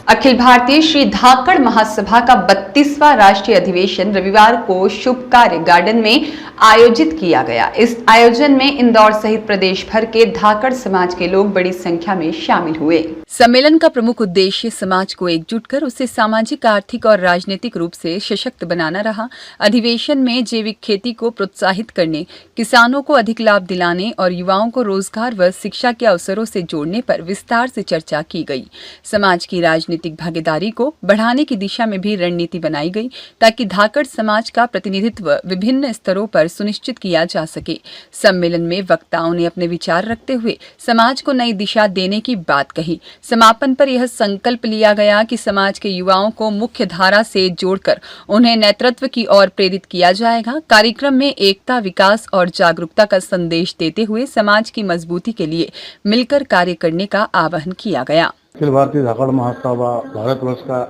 अखिल भारतीय श्री धाकड़ महासभा का 32वां राष्ट्रीय अधिवेशन रविवार को शुभ कार्य गार्डन में आयोजित किया गया। इस आयोजन में इंदौर सहित प्रदेश भर के धाकड़ समाज के लोग बड़ी संख्या में शामिल हुए। सम्मेलन का प्रमुख उद्देश्य समाज को एकजुट कर उसे सामाजिक, आर्थिक और राजनीतिक रूप से सशक्त बनाना रहा। अधिवेशन में जैविक खेती को प्रोत्साहित करने, किसानों को अधिक लाभ दिलाने और युवाओं को रोजगार व शिक्षा के अवसरों से जोड़ने पर विस्तार से चर्चा की गई। समाज की राजनीतिक भागीदारी को बढ़ाने की दिशा में भी रणनीति बनाई गई ताकि धाकड़ समाज का प्रतिनिधित्व विभिन्न स्तरों पर सुनिश्चित किया जा सके। सम्मेलन में वक्ताओं ने अपने विचार रखते हुए समाज को नई दिशा देने की बात कही। समापन पर यह संकल्प लिया गया कि समाज के युवाओं को मुख्य धारा से जोड़कर उन्हें नेतृत्व की ओर प्रेरित किया जाएगा। कार्यक्रम में एकता, विकास और जागरूकता का संदेश देते हुए समाज की मजबूती के लिए मिलकर कार्य करने का आह्वान किया गया। अखिल भारतीय धाकड़ महासभा भारतवर्ष का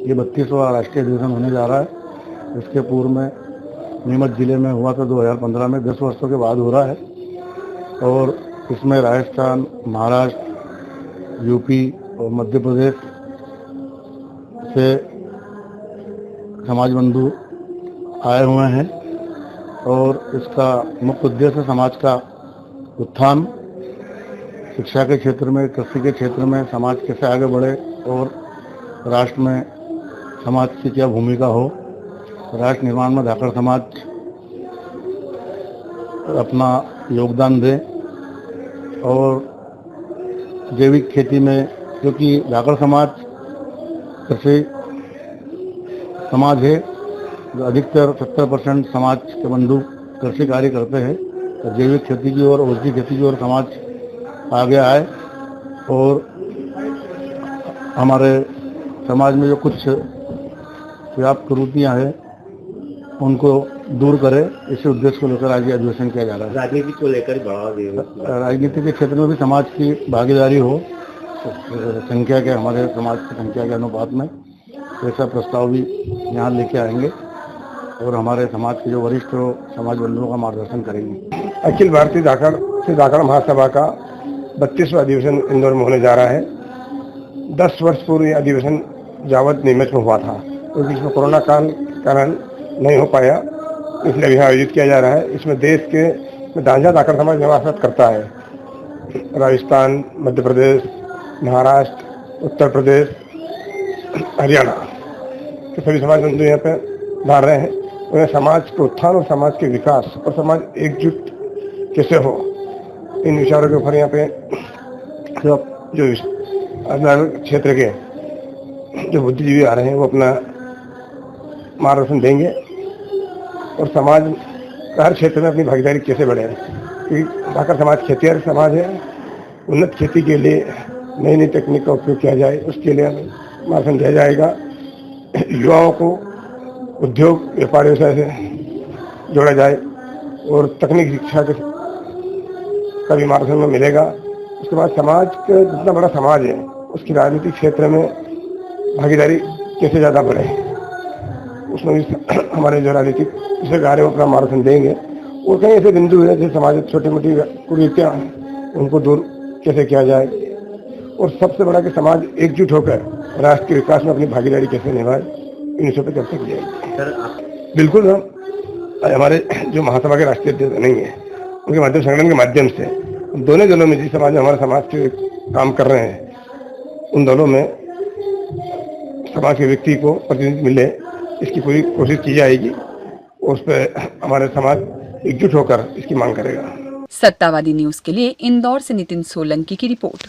ये 32वां राष्ट्रीय अधिवेशन होने जा रहा है। इसके पूर्व में नीमच जिले में हुआ था 2015 में, 10 वर्षों के बाद हो रहा है और इसमें राजस्थान, महाराष्ट्र, यूपी और मध्य प्रदेश से समाज बंधु आए हुए हैं और इसका मुख्य उद्देश्य समाज का उत्थान, शिक्षा के क्षेत्र में, कृषि के क्षेत्र में समाज कैसे आगे बढ़े और राष्ट्र में समाज की क्या भूमिका हो, राष्ट्र निर्माण में धाकड़ समाज अपना योगदान दे और जैविक खेती में, क्योंकि धाकड़ समाज कृषि समाज है, अधिकतर 70% समाज के बंधु कृषि कार्य करते हैं। तो जैविक खेती की ओर, औषधि खेती की ओर समाज आगे आए और हमारे समाज में जो कुछ व्याप्त कुरीतियाँ हैं उनको दूर करे, इसी उद्देश्य को लेकर आज ये अधिवेशन किया जा रहा है। राजनीति को लेकर बढ़ावा देना, राजनीति के क्षेत्र में भी समाज की भागीदारी हो, संख्या के, हमारे समाज की संख्या के अनुपात में ऐसा प्रस्ताव भी यहाँ लेके आएंगे और हमारे समाज के जो वरिष्ठ समाज बंधुओं का मार्गदर्शन करेंगे। अखिल भारतीय धाकड़ महासभा का 32वां अधिवेशन इंदौर में होने जा रहा है। 10 वर्ष पूर्व यह अधिवेशन जावत नीमच में हुआ था, क्योंकि इसमें कोरोना काल के कारण नहीं हो पाया, इसलिए यहाँ आयोजित किया जा रहा है। इसमें देश के डांझा धाकड़ समाज निवास करता है। राजस्थान, मध्य प्रदेश, महाराष्ट्र, उत्तर प्रदेश, हरियाणा के सभी समाज बंधु यहाँ पे भाग रहे हैं। उन्हें समाज के उत्थान और समाज के विकास और समाज एकजुट कैसे हो, इन विचारों के ऊपर यहाँ पे जो अलग क्षेत्र के जो बुद्धिजीवी आ रहे हैं वो अपना मार्गदर्शन देंगे और समाज हर क्षेत्र में अपनी भागीदारी कैसे बढ़े। क्योंकि धाकड़ समाज खेतिहर समाज है, उन्नत खेती के लिए नई नई तकनीक का उपयोग किया जाए, उसके लिए मार्गदर्शन दिया जाएगा। युवाओं को उद्योग, व्यापार, व्यवसाय से जोड़ा जाए और तकनीक शिक्षा के का भी मार्गदर्शन में मिलेगा। उसके बाद समाज का जितना बड़ा समाज है उसकी राजनीतिक क्षेत्र में भागीदारी कैसे ज़्यादा बढ़े, उसमें भी हमारे जो राजनीतिक कार्य अपना मार्गदर्शन देंगे। और कई ऐसे बिंदु हैं जैसे समाज छोटी मोटी कुरीतियाँ उनको दूर कैसे किया जाए और सबसे बड़ा कि समाज एकजुट होकर राष्ट्र के विकास में अपनी भागीदारी कैसे निभाए, इन विषयों पर चर्चा की जाएगी। बिल्कुल हम हमारे जो महासभा के राष्ट्रीय अध्यक्ष नहीं है, उनके माध्यम संगठन के माध्यम से दोनों दलों में जिस समाज में हमारे समाज के काम कर रहे हैं, उन दोनों में समाज के व्यक्ति को प्रतिनिधि मिले, इसकी पूरी कोशिश की जाएगी और उस पर हमारे समाज एकजुट होकर इसकी मांग करेगा। सत्तावादी न्यूज के लिए इंदौर से नितिन सोलंकी की रिपोर्ट।